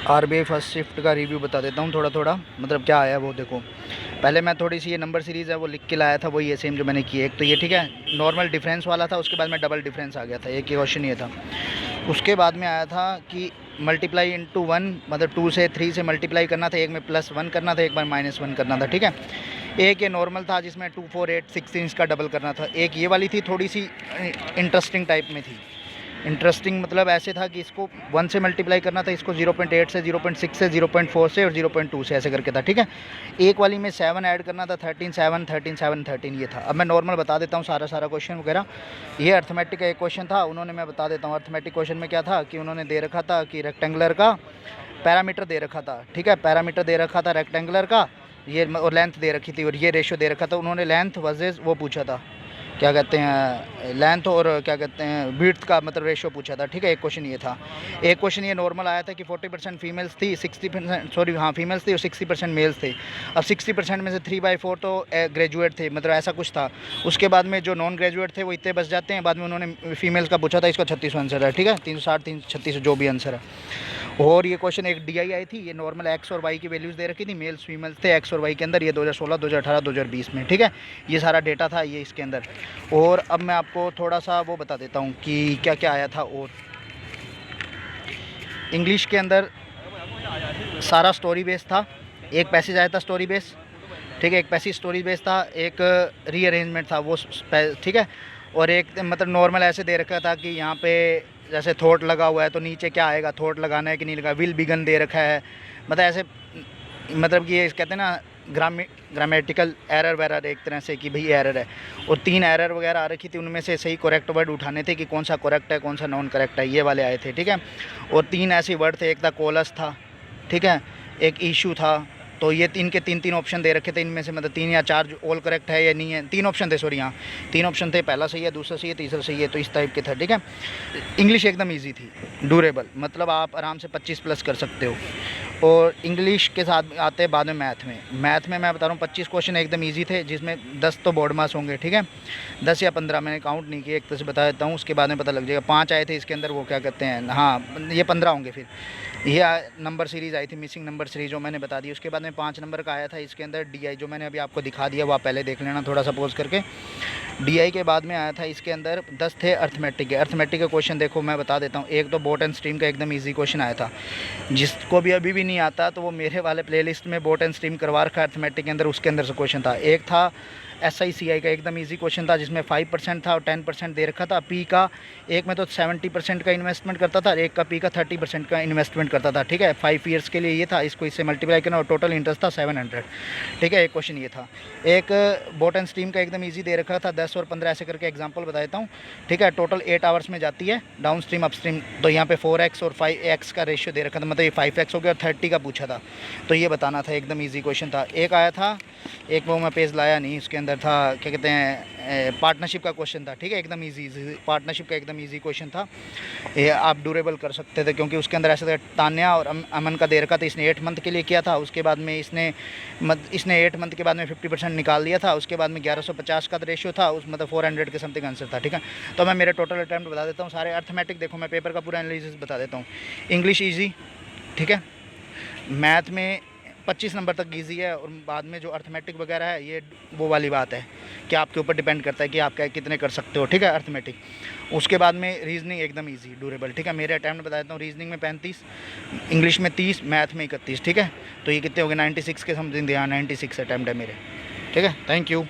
RBI first shift का review बता देता हूँ थोड़ा थोड़ा, मतलब क्या आया वो देखो। पहले मैं थोड़ी सी ये नंबर सीरीज़ है वो लिख के लाया था, वही है सेम जो मैंने की। एक तो ये ठीक है नॉर्मल डिफरेंस वाला था, उसके बाद में डबल डिफरेंस आ गया था, एक ही क्वेश्चन ये था। उसके बाद में आया था कि मल्टीप्लाई इंटू वन, मतलब 2 से 3 से मल्टीप्लाई करना था, एक में +1 करना था, एक बार -1 करना था, ठीक है। एक ये नॉर्मल था जिसमें 2, 4, 8, 16 का डबल करना था। एक ये वाली थी थोड़ी सी इंटरेस्टिंग टाइप में थी। इंटरेस्टिंग मतलब ऐसे था कि इसको 1 से मल्टीप्लाई करना था, इसको 0.8 से, 0.6 से, 0.4 से और 0.2 से, ऐसे करके था, ठीक है। एक वाली में 7 ऐड करना था, 13, 7, 13, 7, 13 ये था। अब मैं नॉर्मल बता देता हूँ सारा क्वेश्चन वगैरह। ये अर्थमेटिक का एक क्वेश्चन था, उन्होंने, मैं बता देता हूँ अर्थमेटिक क्वेश्चन में क्या था कि उन्होंने दे रखा था कि रेक्टेंगुलर का पैरामीटर दे रखा था, ठीक है। पैरामीटर दे रखा था रेक्टेंगुलर का, ये और लेंथ दे रखी थी और ये रेशो दे रखा था। उन्होंने लेंथ वर्सेस वो पूछा था, क्या कहते हैं, लेंथ और क्या कहते हैं विड्थ का मतलब रेशो पूछा था, ठीक है। एक क्वेश्चन ये था। एक क्वेश्चन ये नॉर्मल आया था कि 40% फीमेल्स थी, 60%, सॉरी हाँ फीमेल्स थी और 60% मेल्स थे। अब 60% में से 3/4 तो ग्रेजुएट थे, मतलब ऐसा कुछ था। उसके बाद में जो नॉन ग्रेजुएट थे वो इतने बच जाते हैं। बाद में उन्होंने फीमेल्स का पूछा था, इसका 36 आंसर है, ठीक है। 360, 336 जो भी आंसर है। और ये क्वेश्चन एक डीआई आई थी, ये नॉर्मल एक्स और वाई की वैल्यूज़ दे रखी थी, मेल्स फीमेल्स थे एक्स और वाई के अंदर, ये 2016, 2018, 2020 में, ठीक है। ये सारा डेटा था ये इसके अंदर। और अब मैं आपको थोड़ा सा वो बता देता हूँ कि क्या क्या आया था। और इंग्लिश के अंदर सारा स्टोरी बेस था, एक पैसेज आया था स्टोरी बेस, ठीक है। एक पैसेज स्टोरी बेस था, एक रीअरेंजमेंट था वो, ठीक है। और एक मतलब नॉर्मल ऐसे दे रखा था कि यहाँ पे जैसे थॉट लगा हुआ है तो नीचे क्या आएगा, थॉट लगाना है कि नहीं लगा, विल बिगन दे रखा है, मतलब ऐसे, मतलब कि ये कहते हैं ना ग्रामेटिकल एरर वगैरह, एक तरह से कि भाई एरर है। और 3 एरर वगैरह आ रखी थी, उनमें से सही करेक्ट वर्ड उठाने थे कि कौन सा करेक्ट है कौन सा नॉन करेक्ट है, ये वाले आए थे, ठीक है। और 3 ऐसे वर्ड थे, एक था कोलस था, ठीक है, एक इशू था। तो ये तीन ऑप्शन दे रखे थे, इनमें से मतलब 3 या 4 ऑल करेक्ट है या नहीं है। 3 ऑप्शन थे, सॉरी हाँ 3 ऑप्शन थे, पहला सही है, दूसरा सही है, तीसरा सही है, तो इस टाइप के था, ठीक है। इंग्लिश एकदम इजी थी, ड्यूरेबल, मतलब आप आराम से 25+ कर सकते हो। और इंग्लिश के साथ आते हैं बाद में मैथ में मैं बता रहा हूँ 25 क्वेश्चन एकदम इजी थे, जिसमें 10 तो बोर्ड मार्क्स होंगे, ठीक है। 10 या 15 मैंने काउंट नहीं किए, एक तरह से बता देता हूँ, उसके बाद में पता लग जाएगा। 5 आए थे इसके अंदर, वो क्या कहते हैं, हाँ ये 15 होंगे फिर। ये नंबर सीरीज़ आई थी, मिसिंग नंबर सीरीज जो मैंने बता दी। उसके बाद में 5 नंबर का आया था इसके अंदर डीआई, जो मैंने अभी आपको दिखा दिया, वो आप पहले देख लेना थोड़ा सा पॉज करके। डीआई के बाद में आया था इसके अंदर 10 थे अर्थमेटिक के। अर्थमेटिक का क्वेश्चन देखो मैं बता देता हूँ। एक तो बोट एंड स्ट्रीम का एकदम इजी क्वेश्चन आया था, जिसको भी अभी भी नहीं आता तो वो मेरे वाले प्लेलिस्ट में बोट एंड स्ट्रीम करवा रखा है अर्थमेटिक के अंदर, उसके अंदर से क्वेश्चन था। एक था SICI का, एकदम इजी क्वेश्चन था, जिसमें 5% था और 10% दे रखा था। पी का एक में तो 70% का इन्वेस्टमेंट करता था, एक का पी का 30% का इन्वेस्टमेंट करता था, ठीक है। 5 ईयर्स के लिए ये था, इसको इससे मल्टीप्लाई करना और टोटल इंटरेस्ट था 700, ठीक है। एक क्वेश्चन ये था। एक बोट एंड स्ट्रीम का एकदम ईजी दे रखा था, 10 और 15 ऐसे करके एग्जाम्पल बता देता हूँ, ठीक है। टोटल 8 आवर्स में जाती है डाउन स्ट्रीम अप स्ट्रीम, तो यहाँ पे 4x और 5x का रेशियो दे रखा था, मतलब ये 5x हो गया और 30 का पूछा था, तो ये बताना था, एकदम ईजी क्वेश्चन था। एक आया था, एक वो मैं पेज लाया नहीं, उसके अंदर था क्या कहते हैं पार्टनरशिप का क्वेश्चन था, ठीक है। एकदम इजी पार्टनरशिप का एकदम इजी क्वेश्चन था, ये आप ड्यूरेबल कर सकते थे, क्योंकि उसके अंदर ऐसे तान्या और अमन का दे रखा था। इसने 8 मंथ के लिए किया था, उसके बाद में इसने 8 मंथ के बाद में 50% निकाल दिया था, उसके बाद में 1150 का रेशियो था, उस मतलब 400 के समथिंग आंसर था, ठीक है। तो मैं मेरे टोटल अटैम्प्ट बता देता हूँ सारे। अर्थमेटिक देखो मैं पेपर का पूरा एनालिसिस बता देता हूँ। इंग्लिश ईजी, ठीक है। मैथ में 25 नंबर तक इजी है, और बाद में जो अर्थमेटिक वगैरह है ये वो वाली बात है कि आपके ऊपर डिपेंड करता है कि आप क्या कितने कर सकते हो, ठीक है, अर्थमेटिक। उसके बाद में रीजनिंग एकदम इजी ड्यूरेबल, ठीक है। मेरे अटैम्प्ट बता देता हूँ, रीजनिंग में 35, इंग्लिश में 30, मैथ में 31, ठीक है। तो ये कितने हो गए 96 के समथिंग, हाँ 96 अटैम्प्ट है मेरे, ठीक है। Thank you.